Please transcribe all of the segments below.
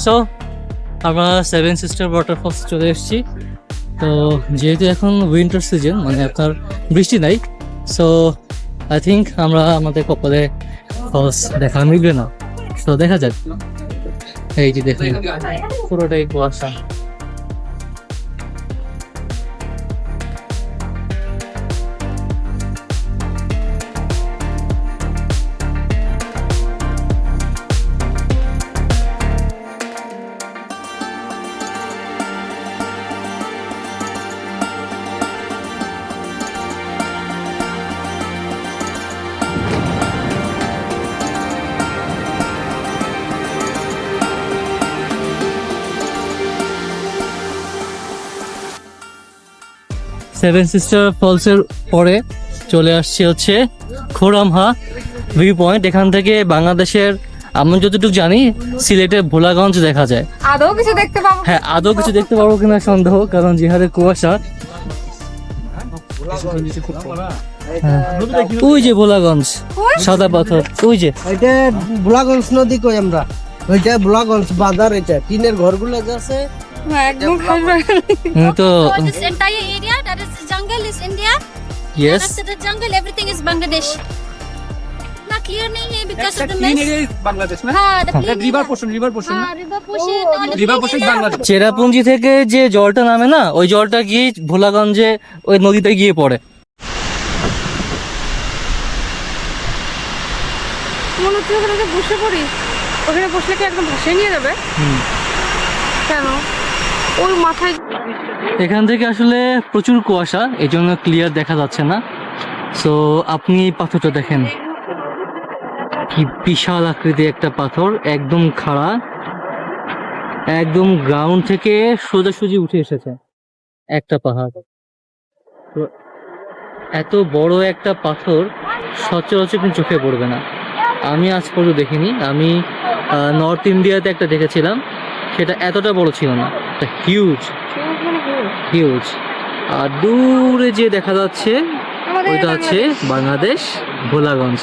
So আমরা seven sister waterfalls চলে এসেছি। তো যেহেতু এখন উইন্টার সিজন, মানে আপনার বৃষ্টি নাই, সো আই থিঙ্ক আমরা আমাদের কপালে ফলস দেখা মিলবে না। তো দেখা যাক। এই যে দেখুন পুরোটাই কুয়াশা। সেভেন সিস্টার ফলসের পরে চলে আসছে হচ্ছে খোরামহা ভিউ পয়েন্ট। এখান থেকে বাংলাদেশের, আমি যতটুকু জানি, সিলেটের ভোলাগঞ্জ দেখা যায়। আদৌ কিছু দেখতে পাবো? হ্যাঁ, আদৌ কিছু দেখতে পারবো কিনা সন্দেহ, কারণ যে হারে কুয়াশা। ওই যে ভোলাগঞ্জ, সাদা পাথর, ওই যে এটা ভোলাগঞ্জ নদী কই আমরা, ওইটা ভোলাগঞ্জ বাজার। এটা টিনের ঘরগুলো আছে একদম তো this entire area that is the jungle is India. yes, After the jungle everything is Bangladesh. ना clear नहीं है because of the mess. Bangladesh না, हाँ, the plain river area. Portion हाँ, river portion all river plain portion area. Bangladesh. Cherrapunji থেকে যে জলটা নামে না, ওই জলটা গিয়ে ভোলাগঞ্জে ওই নদীতে গিয়ে পড়ে। মনে হচ্ছে ওখানে যে বসে পড়ি, ওখানে বসলে কি একদম ভাসিয়ে নিয়ে যাবে? কেন? ওই মাথায় এখান থেকে আসলে প্রচুর কুয়াশা, এই জন্য ক্লিয়ার দেখা যাচ্ছে না। সো আপনি এই পাথরটা দেখেন, কি বিশাল আকৃতি একটা পাথর, একদম খাড়া, একদম গ্রাউন্ড থেকে সোজাসুজি উঠে এসেছে একটা পাহাড়। তো এত বড় একটা পাথর সচরাচর কিন্তু চোখে পড়বে না। আমি আজ পর্যন্ত দেখিনি। আমি নর্থ ইন্ডিয়াতে একটা দেখেছিলাম, সেটা এতটা বড় ছিল না, হিউজ হিউজ। আর দূরে যে দেখা যাচ্ছে ওইটা হচ্ছে বাংলাদেশ, ভোলাগঞ্জ।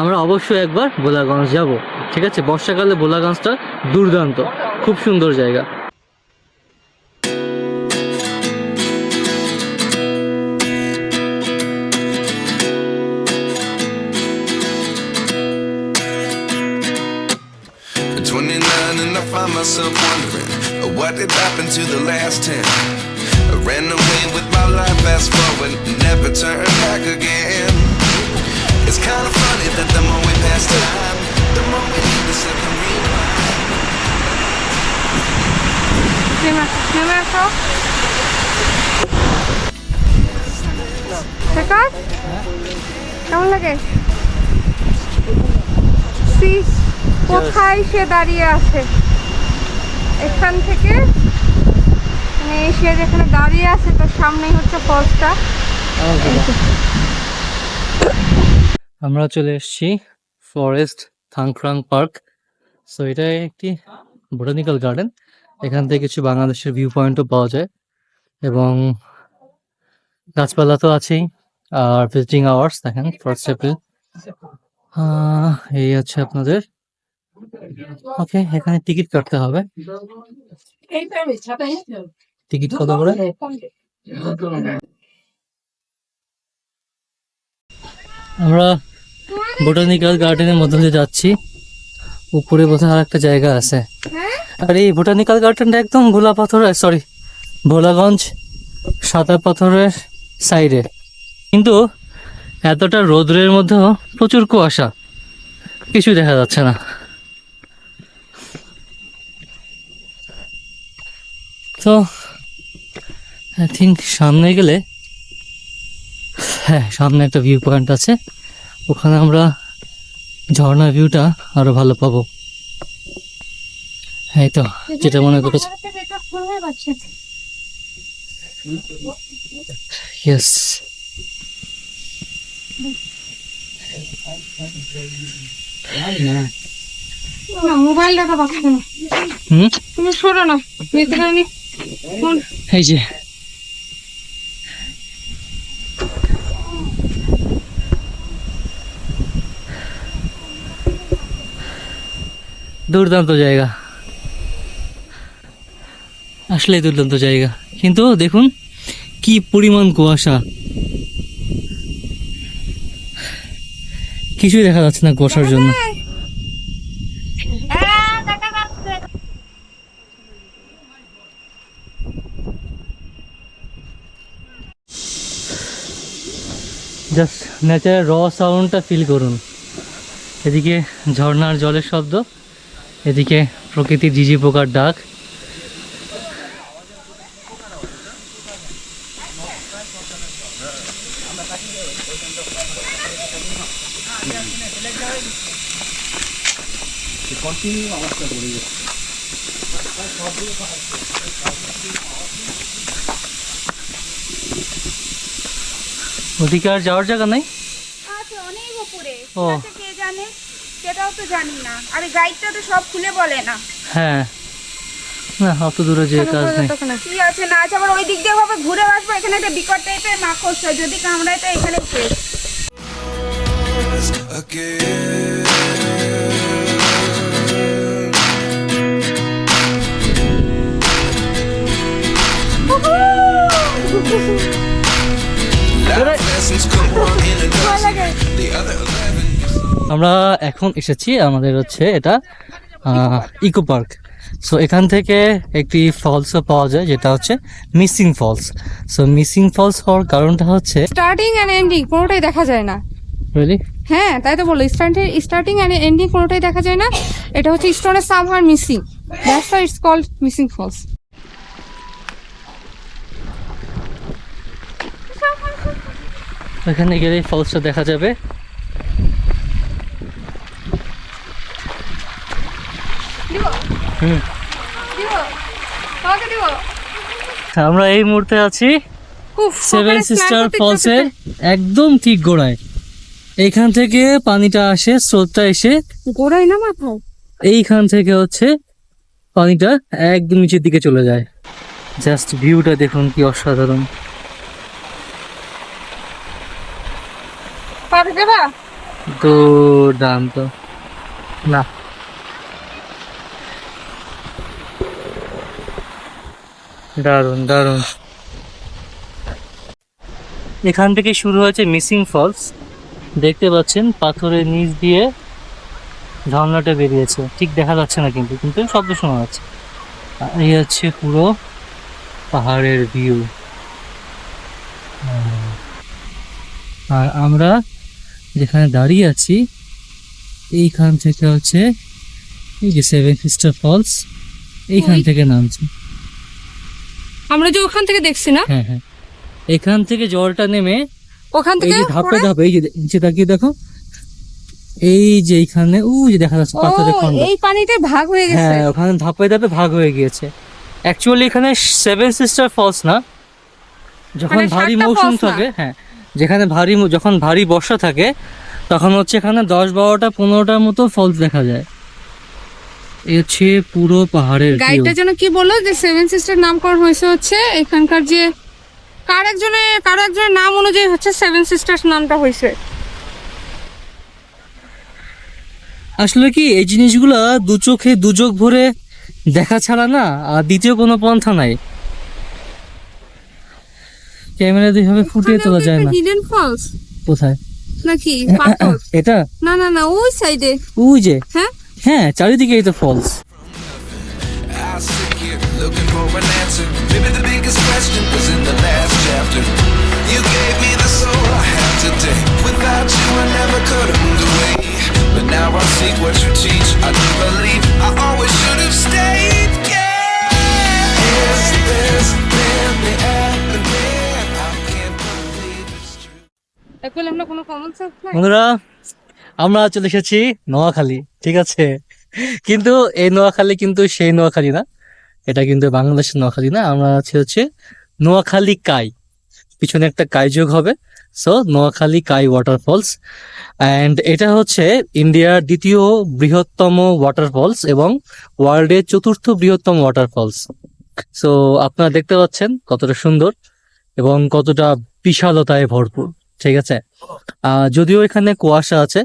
আমরা অবশ্যই একবার ভোলাগঞ্জ যাব, ঠিক আছে? বর্ষাকালে ভোলাগঞ্জটা দুর্দান্ত, খুব সুন্দর জায়গা। At 29 and I find myself wondering what did happen to the last 10. I ran away with my life, fast forward, never turn back again. It's kind of funny that the more we pass time, the more we need the second rewind. নেমে আসো। শেখার কেমন লাগে? কোথায় সে দাঁড়িয়ে আছে, এখান থেকে মানে সে যেখানে দাঁড়িয়ে আছে তার সামনেই হচ্ছে ফলসটা। আমরা চলে এসেছি ফরেস্ট থাংক্রাং পার্ক। সো এটা একটি বোটানিক্যাল গার্ডেন। এখান থেকে কিছু বাংলাদেশের ভিউ পয়েন্টও পাওয়া যায়, এবং গাছপালা তো আছেই। আর ভিজিটিং আওয়ার্স দেখেন, 1 এপ্রিল। এই আছে আপনাদের। ওকে, এখানে টিকিট কাটতে হবে। টিকিট কত করে? আমরা বোটানিক্যাল গার্ডেনের মধ্যে দিয়ে যাচ্ছি। উপরে বোধহয় আর একটা জায়গা আছে। আর এই বোটানিক্যাল গার্ডেনটা একদম ভোলা পাথরের, সরি, ভোলাগঞ্জ সাদা পাথরের সাইডে। কিন্তু এতটা রোদ্রের মধ্যেও প্রচুর কুয়াশা, কিছু দেখা যাচ্ছে না। তো আই থিঙ্ক সামনে গেলে, হ্যাঁ, সামনে একটা ভিউ পয়েন্ট আছে, ওখানে আমরা ঝর্ণার ভিউটা আরো ভালো পাবো। এই তো যেটা মনে করেছে। ইয়েস, মোবাইলটা তো বাঁচবে না। তুমি সরো না, এই যে দুর্দান্ত জায়গা। আসলে দুর্দান্ত জায়গা, কিন্তু দেখুন কি পরিমাণ কুয়াশা, কিছুই দেখা যাচ্ছে না কুয়াশার জন্য। জাস্ট ন্যাচারাল র সাউন্ডটা ফিল করুন। এদিকে ঝর্ণার জলের শব্দ, এদিকে প্রকৃতির ঝিঝি পোকার ডাক। ওদিকে আর যাওয়ার জায়গা নাই? আছে অনেক উপরে, ও। ঠিক আছে, কে জানে, সেটাও তো জানি না। আরে গাইডটা তো সব খুলে বলে না। হ্যাঁ, না অত দূরে যে কাজ নেই। কি আছে না আছে, আবার ওই দিক দিয়ে ভাবে ঘুরে আসবো। এখানে একটা বিকট টাইপের মাকড় হয়, যদি কামড়ায় তো এখানে শেষ। আমরা এখন এসেছি, আমাদের হচ্ছে এটা ইকো পার্ক। সো এখান থেকে একটি ফলসও পাওয়া যায়, যেটা হচ্ছে missing falls. So missing falls হওয়ার কারণটা হচ্ছে স্টার্টিং এন্ড এন্ডিং কোনোটাই দেখা যায় না। রিয়েলি? হ্যাঁ, তাই তো বললো, স্টার্টিং এন্ড এন্ডিং কোনোটাই দেখা যায় না। এটা হচ্ছে স্টোনের somewhere missing, that's why it's called missing falls. এখানে গেলে ফলসটা দেখা যাবে। হুম, আমরা এই মুহূর্তে আছি সেভেন সিস্টার ফলসের একদম ঠিক গোড়ায়। এইখান থেকে পানিটা আসে, স্রোতটা এসে গোড়ায় না মাথায়, এইখান থেকে হচ্ছে পানিটা একদম নিচের দিকে চলে যায়। জাস্ট ভিউটা দেখুন কি অসাধারণ। পার দেবা দুর্দান্ত না, দারুণ দারুণ। এখান থেকে শুরু হয়েছে মিসিং ফলস, দেখতে পাচ্ছেন পাথরের নিচ দিয়ে ঝর্ণাটা বেরিয়েছে, ঠিক দেখা যাচ্ছে না কিন্তু কিন্তু শব্দ শোনা যাচ্ছে। আর এই হচ্ছে পুরো পাহাড়ের ভিউ। আর আমরা যেখানে দাঁড়িয়ে আছি এইখান থেকে হচ্ছে এই যে সেভেন সিস্টার ফলস, এইখান থেকে নামছে। আমরা যে ওখান থেকে দেখছি না, হ্যাঁ হ্যাঁ, এখান থেকে জলটা নেমে ওখান এই থেকে যে ধাপে ধাপে, এই যে নিচে তাকিয়ে দেখো, এই যে এইখানে যে দেখা যাচ্ছে পাথরের খন্ড, এই পানিতে ভাগ হয়ে গেছে। হ্যাঁ ওখানে ধাপে ধাপে ভাগ হয়ে গিয়েছে। অ্যাকচুয়ালি এখানে সেভেন সিস্টার ফলস না, যখন মানে ভারী 7টা মৌসুম falls না? থাকে, হ্যাঁ যেখানে যখন ভারী বর্ষা থাকে তখন হচ্ছে এখানে 10-12-15টার মতো ফলস দেখা যায়। এই হচ্ছে পুরো পাহাড়ের ভিউ। গাইডটা যেন কি বললো যে সেভেন সিস্টার নামকরণ হয়েছে হচ্ছে এখানকার যে কার একজনের নাম অনুযায়ী হচ্ছে সেভেন সিস্টার্স নামটা হয়েছে। আসলে কি এই জিনিসগুলা দু চোখ ভরে দেখা ছাড়া না আর দ্বিতীয় কোনো পন্থা নাই, ক্যামেরা দিয়ে ফুটিয়ে তোলা যায় না। হিডেন ফলস কোথায় নাকি পাথর? এটা না না না, ওই সাইডে। ওই যে, হ্যাঁ হ্যাঁ চারিদিকেই তো false. I sit here looking for an answer. Maybe the biggest question was in the last chapter. You gave me the soul I have today. Without you I never could have moved away. But now I see what you teach. I do believe I always should have stayed. Yeah. Is this really happening? I can't believe it's true. এখন আমরা কোনো common sense নাই। বন্ধুরা, আমরা চলে এসেছি নোয়াখালী, ঠিক আছে, কিন্তু এই নোয়াখালী কিন্তু সেই নোয়াখালী না, এটা কিন্তু বাংলাদেশের নোয়াখালী না। আমরা আছি হচ্ছে নোয়াখালীকাই, পিছনে একটা কাই যোগ হবে। সো নোয়াখালীকাই ওয়াটারফলস, অ্যান্ড এটা হচ্ছে ইন্ডিয়ার দ্বিতীয় বৃহত্তম ওয়াটারফলস এবং ওয়ার্ল্ডের চতুর্থ বৃহত্তম ওয়াটারফলস। সো আপনারা দেখতে পাচ্ছেন কতটা সুন্দর এবং কতটা বিশালতায় ভরপুর, ঠিক আছে। যদিও এখানে কুয়াশা আছে,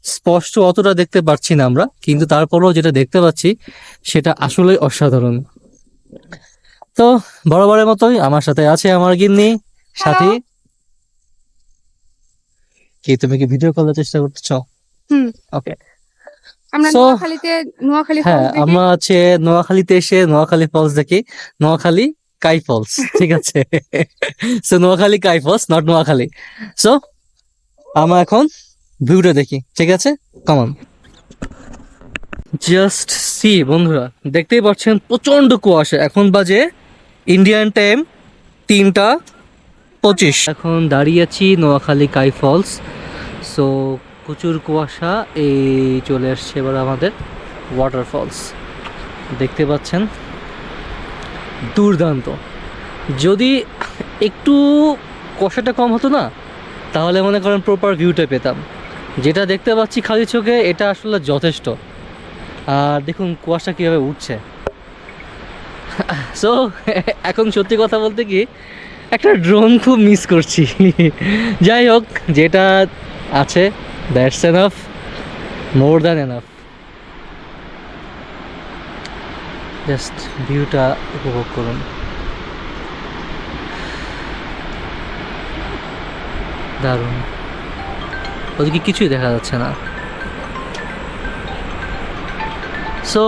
স্পষ্ট অতটা দেখতে পাচ্ছি না আমরা, কিন্তু তারপরেও যেটা দেখতে পাচ্ছি সেটা আসলে অসাধারণ। তো বরাবরের মতোই আমার সাথে আছে আমার গিন্নি সাথী। কি তুমি কি ভিডিও কলের চেষ্টা করতেছ? হুম। ওকে। আমরা So, নোয়াখালী হ্যাঁ falls দেখি। আমরা হচ্ছে নোয়াখালীতে এসে নোয়াখালী ফলস দেখি, নোয়াখালী কাই ফলস, ঠিক আছে? সো নোয়াখালী কাই ফলস, নট নোয়াখালী। সো আমরা এখন ভিউটা দেখি, ঠিক আছে? কমন। জাস্ট সি বন্ধুরা, দেখতেই পাচ্ছেন প্রচন্ড কুয়াশা। এখন বাজে ইন্ডিয়ান টাইম 3টা 25। এখন দাঁড়িয়ে আছি নোয়াখালী কাই ফলস। সো প্রচুর কুয়াশা, এই চলে আসছে এবার আমাদের ওয়াটারফলস। দেখতে পাচ্ছেন দুর্দান্ত। যদি একটু কুয়াশাটা কম হতো না, তাহলে মনে করেন প্রপার ভিউটা পেতাম। যেটা দেখতে পাচ্ছি খালি চোখে, এটা আসলে যথেষ্ট। আর দেখুন কুয়াশা কীভাবে উঠছে। সো এখন সত্যি কথা বলতে কি, একটা ড্রোন খুব মিস করছি। যাই হোক, যেটা আছে that's enough, more than enough. Just ভিউটা উপভোগ করুন। দারুণ। ওদিকে কিছুই দেখা যাচ্ছে না। সো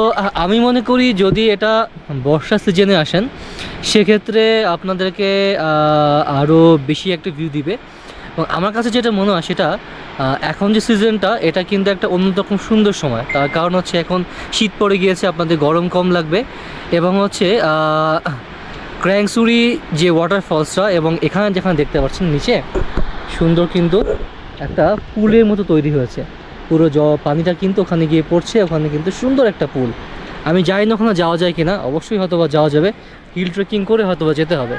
আমি মনে করি যদি এটা বর্ষা সিজনে আসেন, সেক্ষেত্রে আপনাদেরকে আরও বেশি একটা ভিউ দিবে। এবং আমার কাছে যেটা মনে হয় সেটা, এখন যে সিজনটা, এটা কিন্তু একটা অন্যরকম সুন্দর সময়। তার কারণ হচ্ছে এখন শীত পড়ে গিয়েছে, আপনাদের গরম কম লাগবে। এবং হচ্ছে ক্র্যাংসুরি যে ওয়াটারফলসটা, এবং এখানে যেখানে দেখতে পাচ্ছেন নিচে সুন্দর কিন্তু একটা পুলের মতো তৈরি হয়েছে। পুরো পানিটা কিন্তু ওখানে গিয়ে পড়ছে, ওখানে কিন্তু সুন্দর একটা পুল। আমি জানি না ওখানে যাওয়া যায় কিনা, অবশ্যই হয়তো বা যাওয়া যাবে, হিল ট্রেকিং করে হয়তো বা যেতে হবে।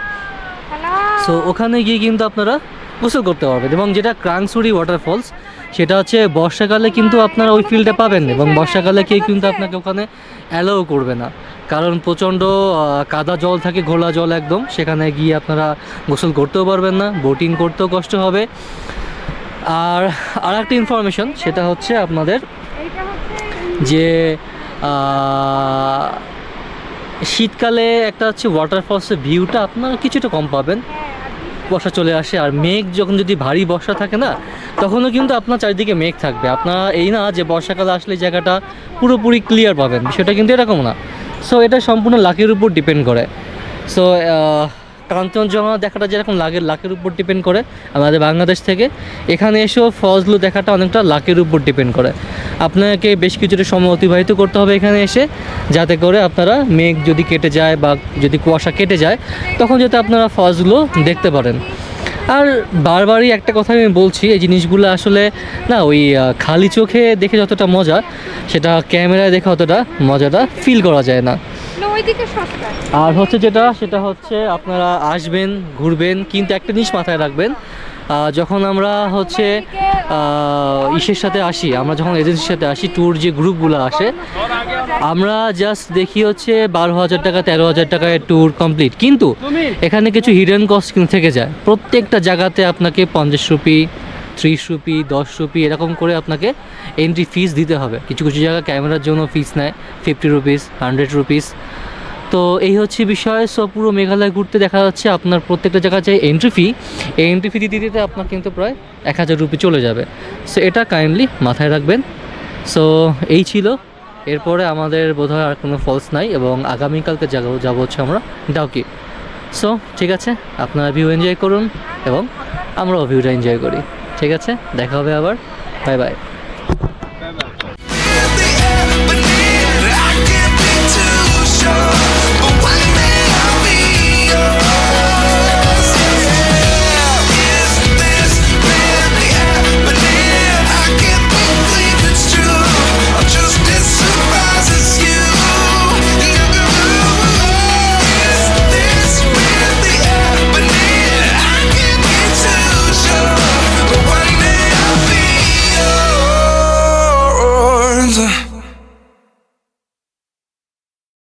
সো ওখানে গিয়ে কিন্তু আপনারা গোসল করতে পারবেন। এবং যেটা ক্রাংসুরি ওয়াটারফলস, সেটা হচ্ছে বর্ষাকালে কিন্তু আপনারা ওই ফিলটা পাবেন, এবং বর্ষাকালে কেউ কিন্তু আপনাকে ওখানে অ্যালাউ করবে না, কারণ প্রচণ্ড কাদা জল থাকে, ঘোলা জল একদম। সেখানে গিয়ে আপনারা গোসল করতেও পারবেন না, বোটিং করতেও কষ্ট হবে। আর একটা ইনফরমেশন, সেটা হচ্ছে আপনাদের যে শীতকালে একটা হচ্ছে ওয়াটারফলসের ভিউটা আপনারা কিছুটা কম পাবেন, বর্ষা চলে আসে। আর মেঘ যখন, যদি ভারী বর্ষা থাকে না, তখনও কিন্তু আপনার চারিদিকে মেঘ থাকবে। আপনারা এই না যে বর্ষাকালে আসলে জায়গাটা পুরোপুরি ক্লিয়ার পাবেন, সেটা কিন্তু এরকম না। সো এটা সম্পূর্ণ লাকের উপর ডিপেন্ড করে। সো কাঞ্চনজঙ্ঘা দেখাটা যেরকম লাকের উপর ডিপেন্ড করে আমাদের বাংলাদেশ থেকে, এখানে এসেও ফলসগুলো দেখাটা অনেকটা লাকের উপর ডিপেন্ড করে। আপনাকে বেশ কিছুটা সময় অতিবাহিত করতে হবে এখানে এসে, যাতে করে আপনারা মেঘ যদি কেটে যায় বা যদি কুয়াশা কেটে যায়, তখন যাতে আপনারা ফলসগুলো দেখতে পারেন। আর বারবারই একটা কথা আমি বলছি, এই জিনিসগুলো আসলে না ওই খালি চোখে দেখে যতটা মজা, সেটা ক্যামেরায় দেখে অতটা মজাটা ফিল করা যায় না। আর হচ্ছে যেটা, সেটা হচ্ছে আপনারা আসবেন, ঘুরবেন, কিন্তু একটা জিনিস মাথায় রাখবেন, যখন আমরা হচ্ছে ইসের সাথে আসি, আমরা যখন এজেন্সির সাথে আসি, ট্যুর যে গ্রুপগুলো আসে, আমরা জাস্ট দেখি হচ্ছে 12,000 টাকা 13,000 টাকায় ট্যুর কমপ্লিট। কিন্তু এখানে কিছু হিডেন কস্ট কিন্তু থেকে যায়। প্রত্যেকটা জায়গাতে আপনাকে 50 রুপি, 30 রুপি, 10 রুপি এরকম করে আপনাকে এন্ট্রি ফিস দিতে হবে। কিছু কিছু জায়গায় ক্যামেরার জন্য ফিস নেয় 50 রুপিস, 100 রুপিস। তো এই হচ্ছে বিষয়। সো পুরো মেঘালয় ঘুরতে দেখা যাচ্ছে আপনার প্রত্যেকটা জায়গায় যে এন্ট্রি ফি, এই এন্ট্রি ফি দিতে দিতে আপনার কিন্তু প্রায় 1000 রুপি চলে যাবে। সো এটা কাইন্ডলি মাথায় রাখবেন। সো এই ছিল। এরপরে আমাদের বোধহয় আর কোনো ফলস নাই, এবং আগামীকালকে যাবো হচ্ছে আমরা ডাউকি। সো ঠিক আছে, আপনারা ভিউ এনজয় করুন এবং আমরাও ভিউটা এনজয় করি। ঠিক আছে, দেখা হবে আবার। Bye bye.